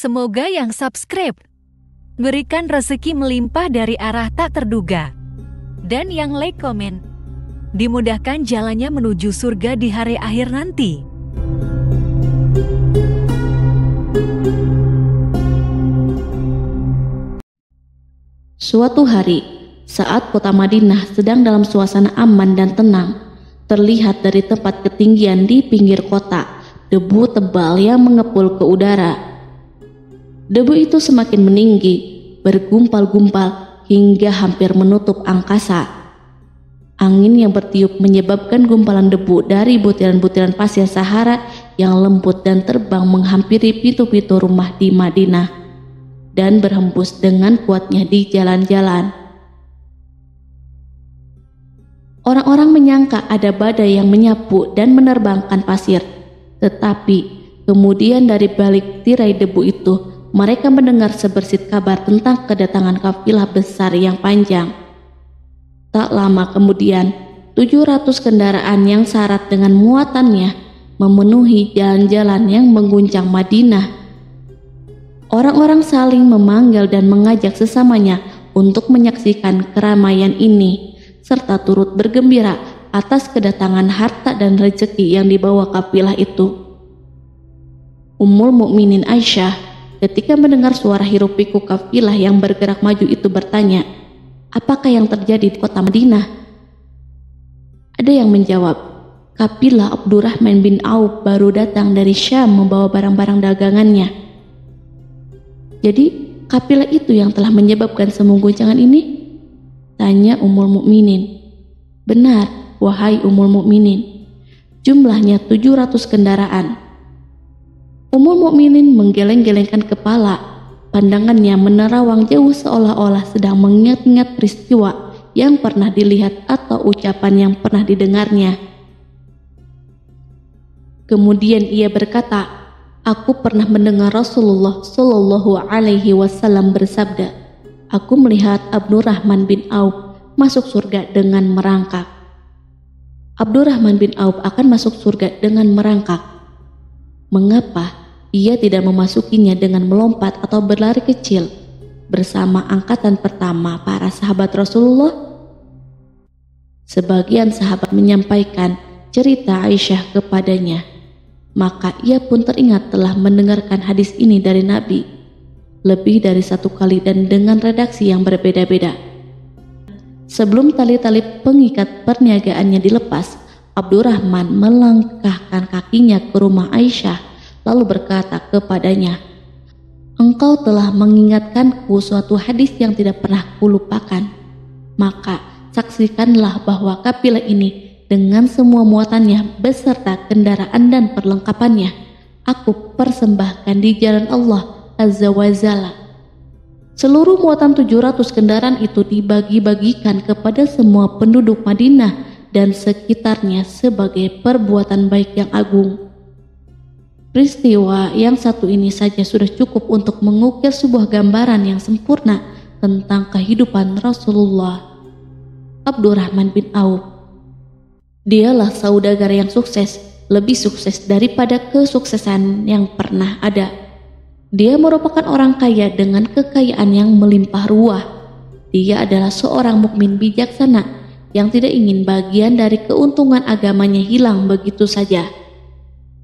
Semoga yang subscribe berikan rezeki melimpah dari arah tak terduga. Dan yang like komen, dimudahkan jalannya menuju surga di hari akhir nanti. Suatu hari, saat kota Madinah sedang dalam suasana aman dan tenang, terlihat dari tempat ketinggian di pinggir kota, debu tebal yang mengepul ke udara. Debu itu semakin meninggi, bergumpal-gumpal hingga hampir menutup angkasa. Angin yang bertiup menyebabkan gumpalan debu dari butiran-butiran pasir Sahara yang lembut dan terbang menghampiri pintu-pintu rumah di Madinah dan berhembus dengan kuatnya di jalan-jalan. Orang-orang menyangka ada badai yang menyapu dan menerbangkan pasir, tetapi kemudian dari balik tirai debu itu mereka mendengar sebersit kabar tentang kedatangan kafilah besar yang panjang. Tak lama kemudian, 700 kendaraan yang syarat dengan muatannya memenuhi jalan-jalan yang mengguncang Madinah. Orang-orang saling memanggil dan mengajak sesamanya untuk menyaksikan keramaian ini, serta turut bergembira atas kedatangan harta dan rezeki yang dibawa kafilah itu. Ummul Mukminin Aisyah ketika mendengar suara hiruk-pikuk kafilah yang bergerak maju itu bertanya, "Apakah yang terjadi di kota Madinah?" Ada yang menjawab, "Kafilah Abdurrahman bin Auf baru datang dari Syam membawa barang-barang dagangannya." "Jadi kafilah itu yang telah menyebabkan semua guncangan ini?" tanya Ummul Mukminin. "Benar, wahai Ummul Mukminin. Jumlahnya 700 kendaraan." Ummul Mukminin menggeleng-gelengkan kepala. Pandangannya menerawang jauh seolah-olah sedang mengingat-ingat peristiwa yang pernah dilihat atau ucapan yang pernah didengarnya. Kemudian ia berkata, "Aku pernah mendengar Rasulullah Shallallahu Alaihi Wasallam bersabda, aku melihat Abdurrahman bin Auf masuk surga dengan merangkak." Abdurrahman bin Auf akan masuk surga dengan merangkak. Mengapa ia tidak memasukinya dengan melompat atau berlari kecil bersama angkatan pertama para sahabat Rasulullah? Sebagian sahabat menyampaikan cerita Aisyah kepadanya, maka ia pun teringat telah mendengarkan hadis ini dari Nabi lebih dari satu kali dan dengan redaksi yang berbeda-beda. Sebelum tali-tali pengikat perniagaannya dilepas, Abdurrahman melangkahkan kakinya ke rumah Aisyah lalu berkata kepadanya, "Engkau telah mengingatkanku suatu hadis yang tidak pernah kulupakan. Maka saksikanlah bahwa kafilah ini dengan semua muatannya beserta kendaraan dan perlengkapannya aku persembahkan di jalan Allah Azza wa Jalla." Seluruh muatan 700 kendaraan itu dibagi-bagikan kepada semua penduduk Madinah dan sekitarnya sebagai perbuatan baik yang agung. Peristiwa yang satu ini saja sudah cukup untuk mengukir sebuah gambaran yang sempurna tentang kehidupan Rasulullah. Abdurrahman bin Auf, dialah saudagar yang sukses, lebih sukses daripada kesuksesan yang pernah ada. Dia merupakan orang kaya dengan kekayaan yang melimpah ruah. Dia adalah seorang mukmin bijaksana yang tidak ingin bagian dari keuntungan agamanya hilang begitu saja,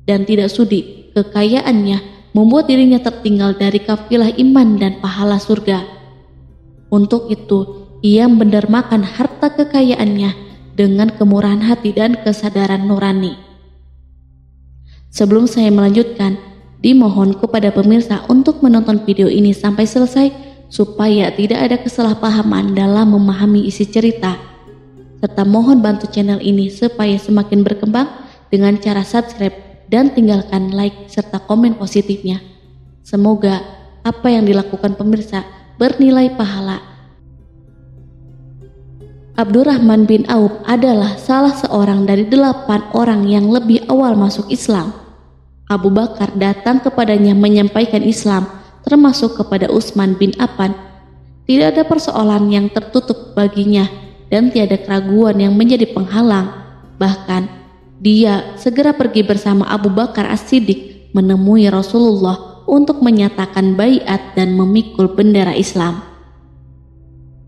dan tidak sudi kekayaannya membuat dirinya tertinggal dari kafilah iman dan pahala surga. Untuk itu, ia mendermakan harta kekayaannya dengan kemurahan hati dan kesadaran nurani. Sebelum saya melanjutkan, dimohon kepada pemirsa untuk menonton video ini sampai selesai supaya tidak ada kesalahpahaman dalam memahami isi cerita, serta mohon bantu channel ini supaya semakin berkembang dengan cara subscribe dan tinggalkan like serta komen positifnya. Semoga apa yang dilakukan pemirsa bernilai pahala. Abdurrahman bin Auf adalah salah seorang dari 8 orang yang lebih awal masuk Islam. Abu Bakar datang kepadanya menyampaikan Islam, termasuk kepada Utsman bin Affan. Tidak ada persoalan yang tertutup baginya dan tiada keraguan yang menjadi penghalang. Bahkan dia segera pergi bersama Abu Bakar As-Siddiq menemui Rasulullah untuk menyatakan baiat dan memikul bendera Islam.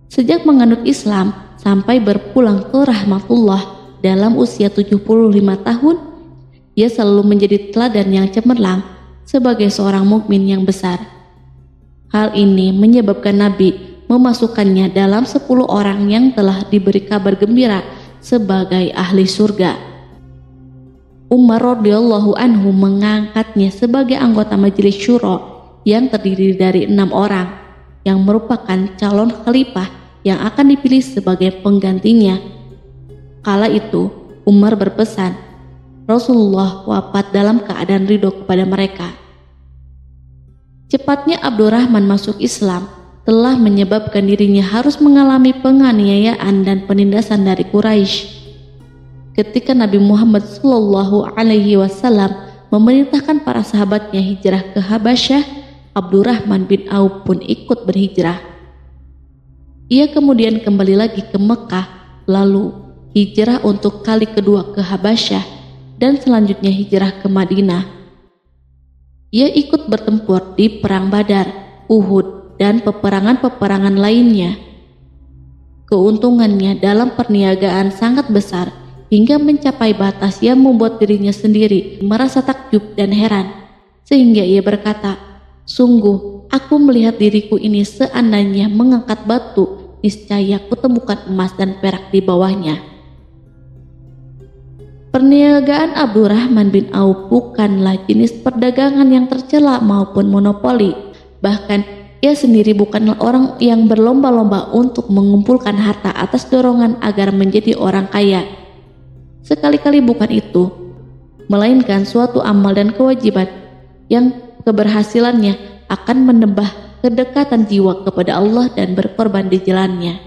Sejak menganut Islam sampai berpulang ke rahmatullah dalam usia 75 tahun, ia selalu menjadi teladan yang cemerlang sebagai seorang mukmin yang besar. Hal ini menyebabkan Nabi memasukkannya dalam 10 orang yang telah diberi kabar gembira sebagai ahli surga. Umar radhiyallahu anhu mengangkatnya sebagai anggota majelis syuro yang terdiri dari 6 orang yang merupakan calon khalifah yang akan dipilih sebagai penggantinya. Kala itu Umar berpesan, Rasulullah wafat dalam keadaan ridho kepada mereka. Cepatnya Abdurrahman masuk Islam telah menyebabkan dirinya harus mengalami penganiayaan dan penindasan dari Quraisy. Ketika Nabi Muhammad SAW memerintahkan para sahabatnya hijrah ke Habasyah, Abdurrahman bin Auf pun ikut berhijrah. Ia kemudian kembali lagi ke Mekah, lalu hijrah untuk kali kedua ke Habasyah, dan selanjutnya hijrah ke Madinah. Ia ikut bertempur di Perang Badar, Uhud, dan peperangan-peperangan lainnya. Keuntungannya dalam perniagaan sangat besar, hingga mencapai batas yang membuat dirinya sendiri merasa takjub dan heran, sehingga ia berkata, sungguh aku melihat diriku ini seandainya mengangkat batu, niscaya kutemukan emas dan perak di bawahnya. Perniagaan Abdurrahman bin Auf bukanlah jenis perdagangan yang tercela maupun monopoli. Bahkan ia sendiri bukanlah orang yang berlomba-lomba untuk mengumpulkan harta atas dorongan agar menjadi orang kaya. Sekali-kali bukan itu, melainkan suatu amal dan kewajiban yang keberhasilannya akan menambah kedekatan jiwa kepada Allah dan berkorban di jalannya.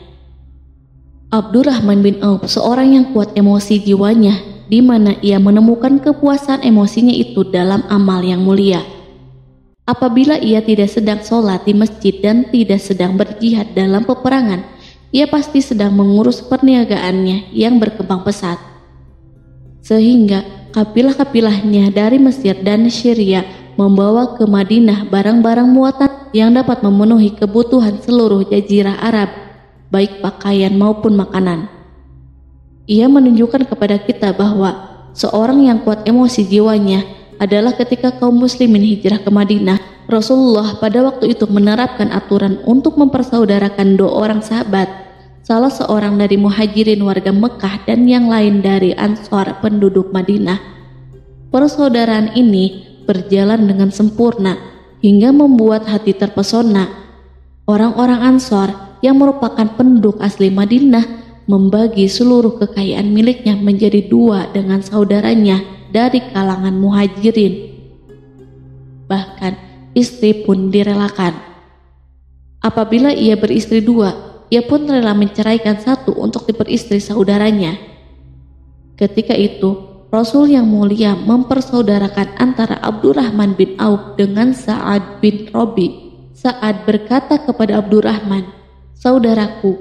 Abdurrahman bin Auf seorang yang kuat emosi jiwanya, di mana ia menemukan kepuasan emosinya itu dalam amal yang mulia. Apabila ia tidak sedang sholat di masjid dan tidak sedang berjihad dalam peperangan, ia pasti sedang mengurus perniagaannya yang berkembang pesat. Sehingga kapilah-kapilahnya dari Mesir dan Syria membawa ke Madinah barang-barang muatan yang dapat memenuhi kebutuhan seluruh jazirah Arab, baik pakaian maupun makanan. Ia menunjukkan kepada kita bahwa seorang yang kuat emosi jiwanya adalah ketika kaum muslimin hijrah ke Madinah. Rasulullah pada waktu itu menerapkan aturan untuk mempersaudarakan 2 orang sahabat, salah seorang dari muhajirin warga Mekah dan yang lain dari Ansor penduduk Madinah. Persaudaraan ini berjalan dengan sempurna hingga membuat hati terpesona. Orang-orang Ansor yang merupakan penduduk asli Madinah membagi seluruh kekayaan miliknya menjadi 2 dengan saudaranya dari kalangan muhajirin. Bahkan istri pun direlakan. Apabila ia beristri 2, ia pun rela menceraikan 1 untuk diperistri saudaranya. Ketika itu, Rasul yang mulia mempersaudarakan antara Abdurrahman bin Auf dengan Sa'ad bin Rabi. Sa'ad berkata kepada Abdurrahman, saudaraku,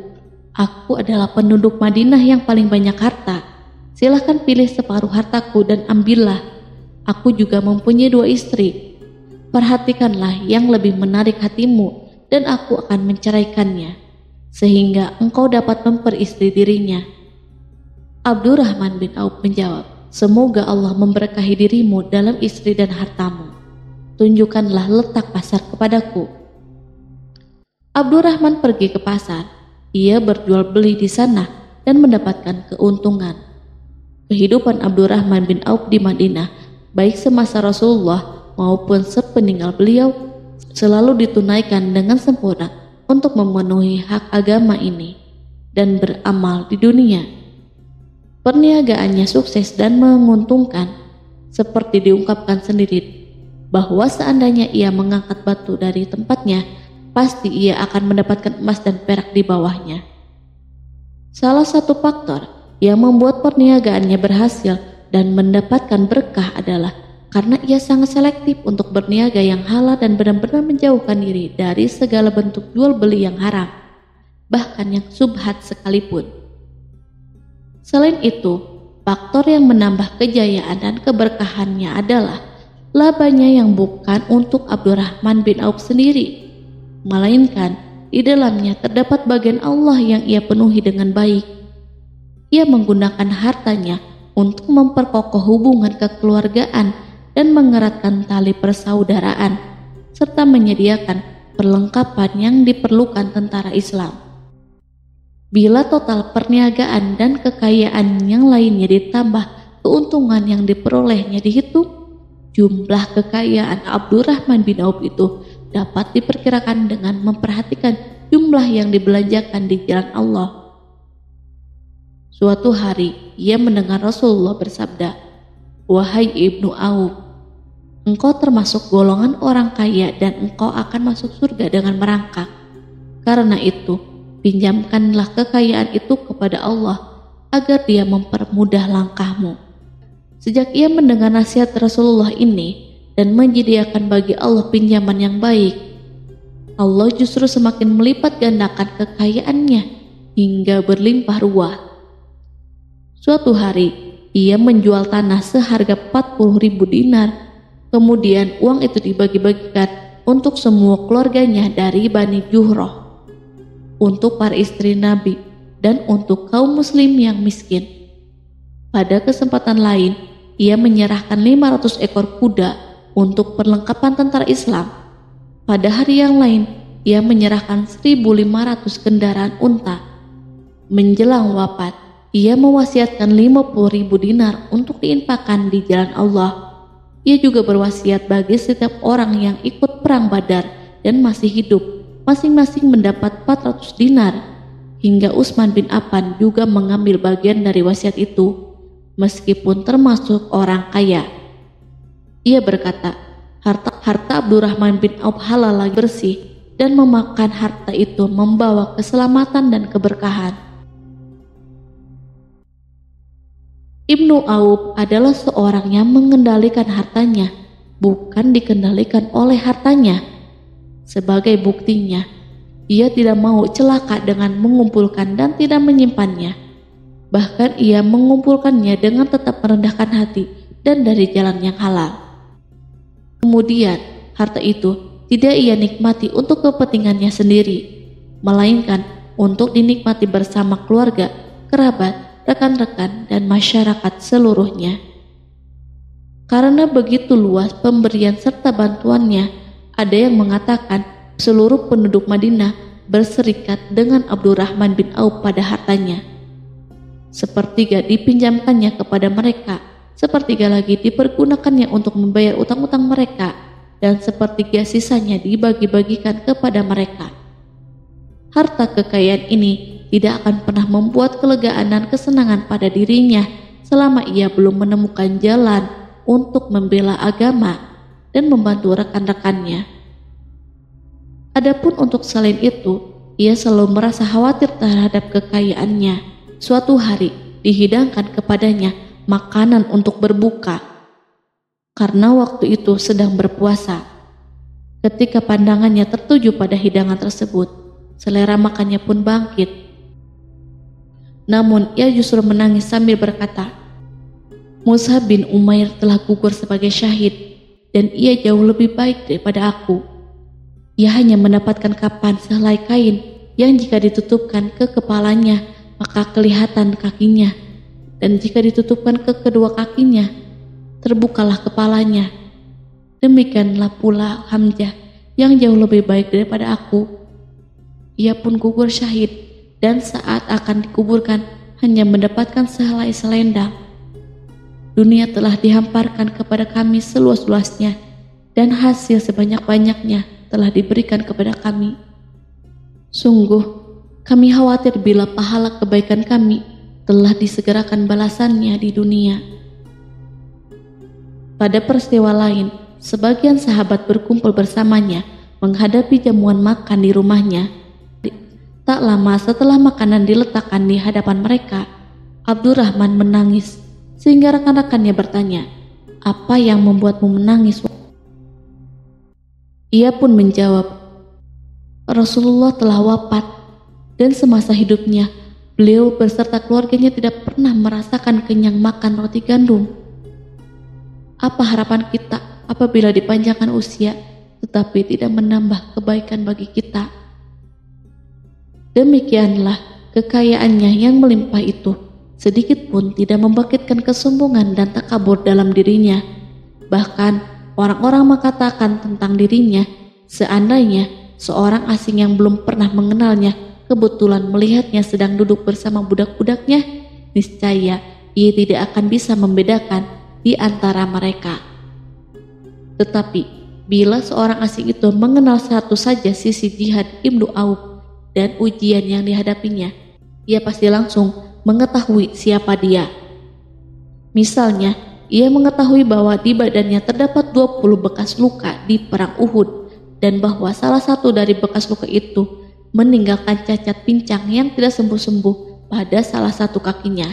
aku adalah penduduk Madinah yang paling banyak harta. Silahkan pilih separuh hartaku dan ambillah. Aku juga mempunyai 2 istri. Perhatikanlah yang lebih menarik hatimu dan aku akan menceraikannya, sehingga engkau dapat memperistri dirinya. Abdurrahman bin Auf menjawab, semoga Allah memberkahi dirimu dalam istri dan hartamu. Tunjukkanlah letak pasar kepadaku. Abdurrahman pergi ke pasar. Ia berjual beli di sana dan mendapatkan keuntungan. Kehidupan Abdurrahman bin Auf di Madinah, baik semasa Rasulullah maupun sepeninggal beliau, selalu ditunaikan dengan sempurna untuk memenuhi hak agama ini dan beramal di dunia. Perniagaannya sukses dan menguntungkan, seperti diungkapkan sendiri bahwa seandainya ia mengangkat batu dari tempatnya, pasti ia akan mendapatkan emas dan perak di bawahnya. Salah satu faktor yang membuat perniagaannya berhasil dan mendapatkan berkah adalah karena ia sangat selektif untuk berniaga yang halal dan benar-benar menjauhkan diri dari segala bentuk jual beli yang haram, bahkan yang subhat sekalipun. Selain itu, faktor yang menambah kejayaan dan keberkahannya adalah labanya yang bukan untuk Abdurrahman bin Auf sendiri, melainkan di dalamnya terdapat bagian Allah yang ia penuhi dengan baik. Ia menggunakan hartanya untuk memperkokoh hubungan kekeluargaan dan mengeratkan tali persaudaraan, serta menyediakan perlengkapan yang diperlukan tentara Islam. Bila total perniagaan dan kekayaan yang lainnya ditambah keuntungan yang diperolehnya dihitung, jumlah kekayaan Abdurrahman bin Auf itu dapat diperkirakan dengan memperhatikan jumlah yang dibelanjakan di jalan Allah. Suatu hari ia mendengar Rasulullah bersabda, "Wahai Ibnu Auf, engkau termasuk golongan orang kaya dan engkau akan masuk surga dengan merangkak. Karena itu, pinjamkanlah kekayaan itu kepada Allah agar Dia mempermudah langkahmu." Sejak ia mendengar nasihat Rasulullah ini dan menyediakan bagi Allah pinjaman yang baik, Allah justru semakin melipat gandakan kekayaannya hingga berlimpah ruah. Suatu hari, ia menjual tanah seharga 40.000 dinar. Kemudian uang itu dibagi-bagikan untuk semua keluarganya dari Bani Juhroh, untuk para istri Nabi, dan untuk kaum muslim yang miskin. Pada kesempatan lain, ia menyerahkan 500 ekor kuda untuk perlengkapan tentara Islam. Pada hari yang lain, ia menyerahkan 1.500 kendaraan unta. Menjelang wafat, ia mewasiatkan 50.000 dinar untuk diinfakkan di jalan Allah. Ia juga berwasiat bagi setiap orang yang ikut perang Badar dan masih hidup, masing-masing mendapat 400 dinar. Hingga Utsman bin Affan juga mengambil bagian dari wasiat itu, meskipun termasuk orang kaya. Ia berkata, harta Abdurrahman bin Auf halal lagi bersih, dan memakan harta itu membawa keselamatan dan keberkahan. Ibnu Auf adalah seorang yang mengendalikan hartanya, bukan dikendalikan oleh hartanya. Sebagai buktinya, ia tidak mau celaka dengan mengumpulkan dan tidak menyimpannya. Bahkan ia mengumpulkannya dengan tetap merendahkan hati dan dari jalan yang halal. Kemudian, harta itu tidak ia nikmati untuk kepentingannya sendiri, melainkan untuk dinikmati bersama keluarga, kerabat, rekan-rekan, dan masyarakat seluruhnya. Karena begitu luas pemberian serta bantuannya, ada yang mengatakan seluruh penduduk Madinah berserikat dengan Abdurrahman bin Auf pada hartanya. Sepertiga dipinjamkannya kepada mereka, sepertiga lagi dipergunakannya untuk membayar utang-utang mereka, dan sepertiga sisanya dibagi-bagikan kepada mereka. Harta kekayaan ini tidak akan pernah membuat kelegaan dan kesenangan pada dirinya selama ia belum menemukan jalan untuk membela agama dan membantu rekan-rekannya. Adapun untuk selain itu, ia selalu merasa khawatir terhadap kekayaannya. Suatu hari dihidangkan kepadanya makanan untuk berbuka, karena waktu itu sedang berpuasa. Ketika pandangannya tertuju pada hidangan tersebut, selera makannya pun bangkit. Namun ia justru menangis sambil berkata, "Mus'ab bin Umair telah gugur sebagai syahid, dan ia jauh lebih baik daripada aku. Ia hanya mendapatkan kapan sehelai kain yang jika ditutupkan ke kepalanya maka kelihatan kakinya, dan jika ditutupkan ke kedua kakinya terbukalah kepalanya. Demikianlah pula Hamzah yang jauh lebih baik daripada aku. Ia pun gugur syahid, dan saat akan dikuburkan hanya mendapatkan sehelai selendang. Dunia telah dihamparkan kepada kami seluas-luasnya, dan hasil sebanyak-banyaknya telah diberikan kepada kami. Sungguh, kami khawatir bila pahala kebaikan kami telah disegerakan balasannya di dunia." Pada peristiwa lain, sebagian sahabat berkumpul bersamanya menghadapi jamuan makan di rumahnya. Tak lama setelah makanan diletakkan di hadapan mereka, Abdurrahman menangis, sehingga rekan-rekannya bertanya, "Apa yang membuatmu menangis?" Ia pun menjawab, "Rasulullah telah wafat, dan semasa hidupnya beliau beserta keluarganya tidak pernah merasakan kenyang makan roti gandum. Apa harapan kita apabila dipanjangkan usia, tetapi tidak menambah kebaikan bagi kita. Demikianlah kekayaannya yang melimpah itu sedikit pun tidak membangkitkan kesombongan dan takabur dalam dirinya. Bahkan orang-orang mengatakan tentang dirinya, seandainya seorang asing yang belum pernah mengenalnya kebetulan melihatnya sedang duduk bersama budak-budaknya, niscaya ia tidak akan bisa membedakan di antara mereka. Tetapi bila seorang asing itu mengenal satu saja sisi jihad Ibnu Auf dan ujian yang dihadapinya, ia pasti langsung mengetahui siapa dia. Misalnya, ia mengetahui bahwa di badannya terdapat 20 bekas luka di perang Uhud dan bahwa salah satu dari bekas luka itu meninggalkan cacat pincang yang tidak sembuh-sembuh pada salah satu kakinya.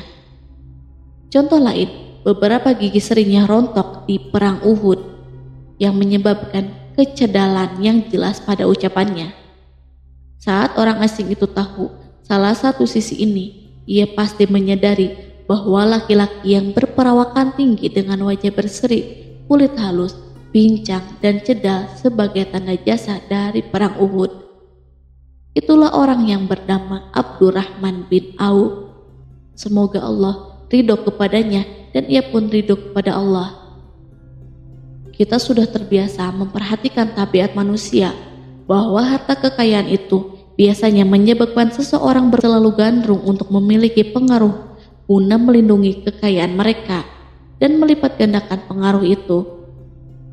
Contoh lain, beberapa gigi serinya rontok di perang Uhud yang menyebabkan kecedalan yang jelas pada ucapannya. Saat orang asing itu tahu salah satu sisi ini, ia pasti menyadari bahwa laki-laki yang berperawakan tinggi dengan wajah berseri, kulit halus, pincang dan cedal sebagai tanda jasa dari perang Uhud. Itulah orang yang bernama Abdurrahman bin Auf. Semoga Allah ridho kepadanya dan ia pun ridho kepada Allah. Kita sudah terbiasa memperhatikan tabiat manusia bahwa harta kekayaan itu biasanya menyebabkan seseorang selalu gandrung untuk memiliki pengaruh guna melindungi kekayaan mereka dan melipat gandakan pengaruh itu.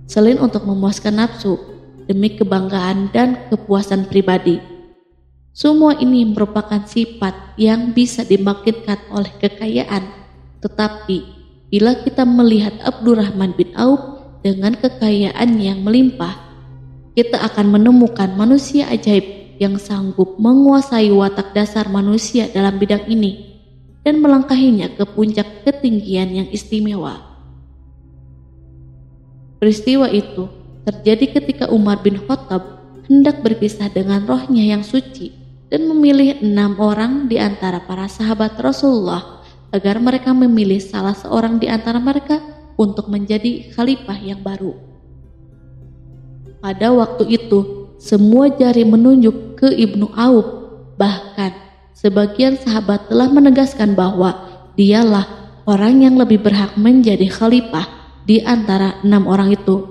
Selain untuk memuaskan nafsu demi kebanggaan dan kepuasan pribadi. Semua ini merupakan sifat yang bisa dibangkitkan oleh kekayaan. Tetapi bila kita melihat Abdurrahman bin Auf dengan kekayaan yang melimpah, kita akan menemukan manusia ajaib yang sanggup menguasai watak dasar manusia dalam bidang ini dan melangkahinya ke puncak ketinggian yang istimewa. Peristiwa itu terjadi ketika Umar bin Khattab hendak berpisah dengan rohnya yang suci dan memilih 6 orang di antara para sahabat Rasulullah agar mereka memilih salah seorang di antara mereka untuk menjadi khalifah yang baru. Pada waktu itu, semua jari menunjuk ke Ibnu Auf. Bahkan sebagian sahabat telah menegaskan bahwa dialah orang yang lebih berhak menjadi khalifah di antara 6 orang itu.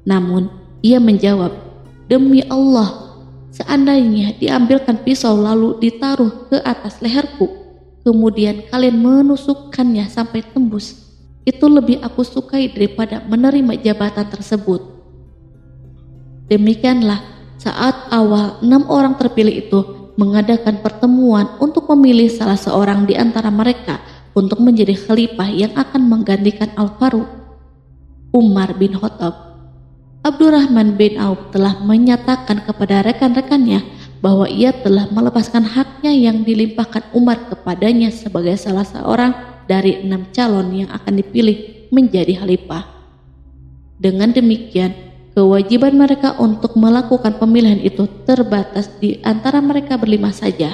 Namun ia menjawab, "Demi Allah, seandainya diambilkan pisau lalu ditaruh ke atas leherku, kemudian kalian menusukkannya sampai tembus, itu lebih aku sukai daripada menerima jabatan tersebut." Demikianlah saat awal 6 orang terpilih itu mengadakan pertemuan untuk memilih salah seorang di antara mereka untuk menjadi khalifah yang akan menggantikan Al-Faruq, Umar bin Khattab. Abdurrahman bin Auf telah menyatakan kepada rekan-rekannya bahwa ia telah melepaskan haknya yang dilimpahkan Umar kepadanya sebagai salah seorang dari 6 calon yang akan dipilih menjadi khalifah. Dengan demikian, kewajiban mereka untuk melakukan pemilihan itu terbatas di antara mereka berlima saja.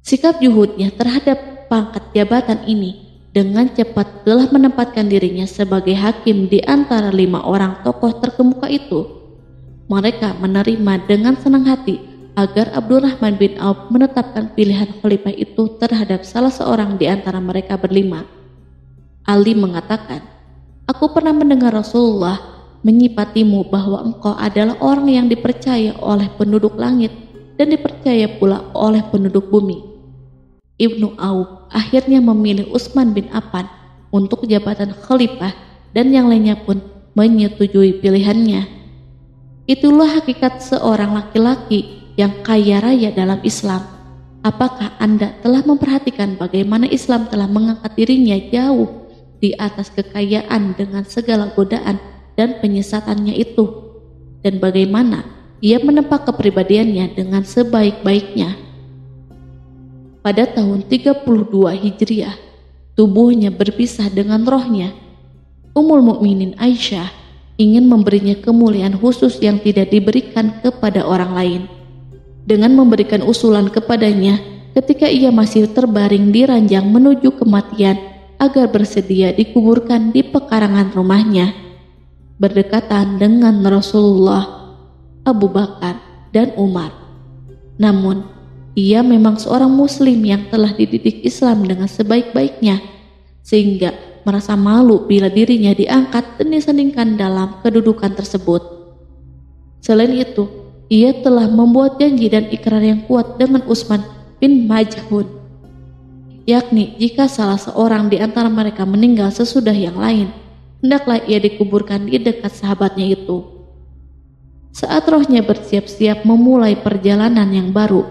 Sikap juhudnya terhadap pangkat jabatan ini dengan cepat telah menempatkan dirinya sebagai hakim di antara 5 orang tokoh terkemuka itu. Mereka menerima dengan senang hati agar Abdurrahman bin Auf menetapkan pilihan khalifah itu terhadap salah seorang di antara mereka berlima. Ali mengatakan, "Aku pernah mendengar Rasulullah menyipatimu bahwa engkau adalah orang yang dipercaya oleh penduduk langit dan dipercaya pula oleh penduduk bumi." Ibnu Auf akhirnya memilih Utsman bin Affan untuk jabatan khalifah dan yang lainnya pun menyetujui pilihannya. Itulah hakikat seorang laki-laki yang kaya raya dalam Islam. Apakah Anda telah memperhatikan bagaimana Islam telah mengangkat dirinya jauh di atas kekayaan dengan segala godaan dan penyesatannya itu, dan bagaimana ia menempa kepribadiannya dengan sebaik-baiknya? Pada tahun 32 Hijriah, tubuhnya berpisah dengan rohnya. Ummul Mukminin Aisyah ingin memberinya kemuliaan khusus yang tidak diberikan kepada orang lain, dengan memberikan usulan kepadanya ketika ia masih terbaring di ranjang menuju kematian agar bersedia dikuburkan di pekarangan rumahnya. berdekatan dengan Rasulullah, Abu Bakar, dan Umar. Namun, ia memang seorang muslim yang telah dididik Islam dengan sebaik-baiknya, sehingga merasa malu bila dirinya diangkat dan disandingkan dalam kedudukan tersebut. Selain itu, ia telah membuat janji dan ikrar yang kuat dengan Utsman bin Maz'un, yakni jika salah seorang di antara mereka meninggal sesudah yang lain, hendaklah ia dikuburkan di dekat sahabatnya itu. Saat rohnya bersiap-siap memulai perjalanan yang baru,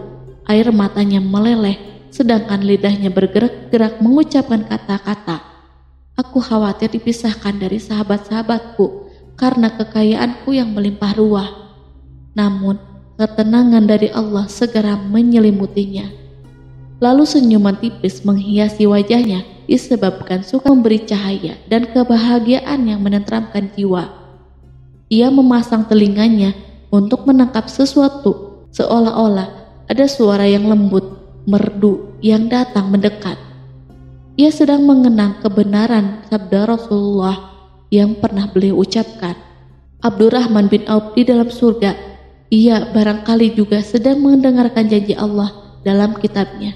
air matanya meleleh, sedangkan lidahnya bergerak-gerak mengucapkan kata-kata, "Aku khawatir dipisahkan dari sahabat-sahabatku karena kekayaanku yang melimpah ruah." Namun, ketenangan dari Allah segera menyelimutinya. Lalu senyuman tipis menghiasi wajahnya disebabkan suka memberi cahaya dan kebahagiaan yang menenteramkan jiwa. Ia memasang telinganya untuk menangkap sesuatu, seolah-olah ada suara yang lembut, merdu yang datang mendekat. Ia sedang mengenang kebenaran sabda Rasulullah yang pernah beliau ucapkan, "Abdurrahman bin Auf di dalam surga." Ia barangkali juga sedang mendengarkan janji Allah dalam kitabnya.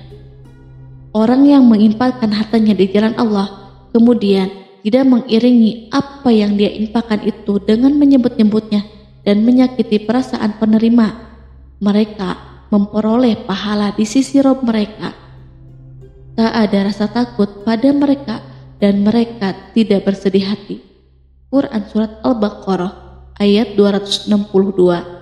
Orang yang menginfakkan hartanya di jalan Allah, kemudian tidak mengiringi apa yang dia infakkan itu dengan menyebut-nyebutnya dan menyakiti perasaan penerima, mereka memperoleh pahala di sisi Rabb mereka. Tak ada rasa takut pada mereka dan mereka tidak bersedih hati. Quran Surat Al-Baqarah ayat 262.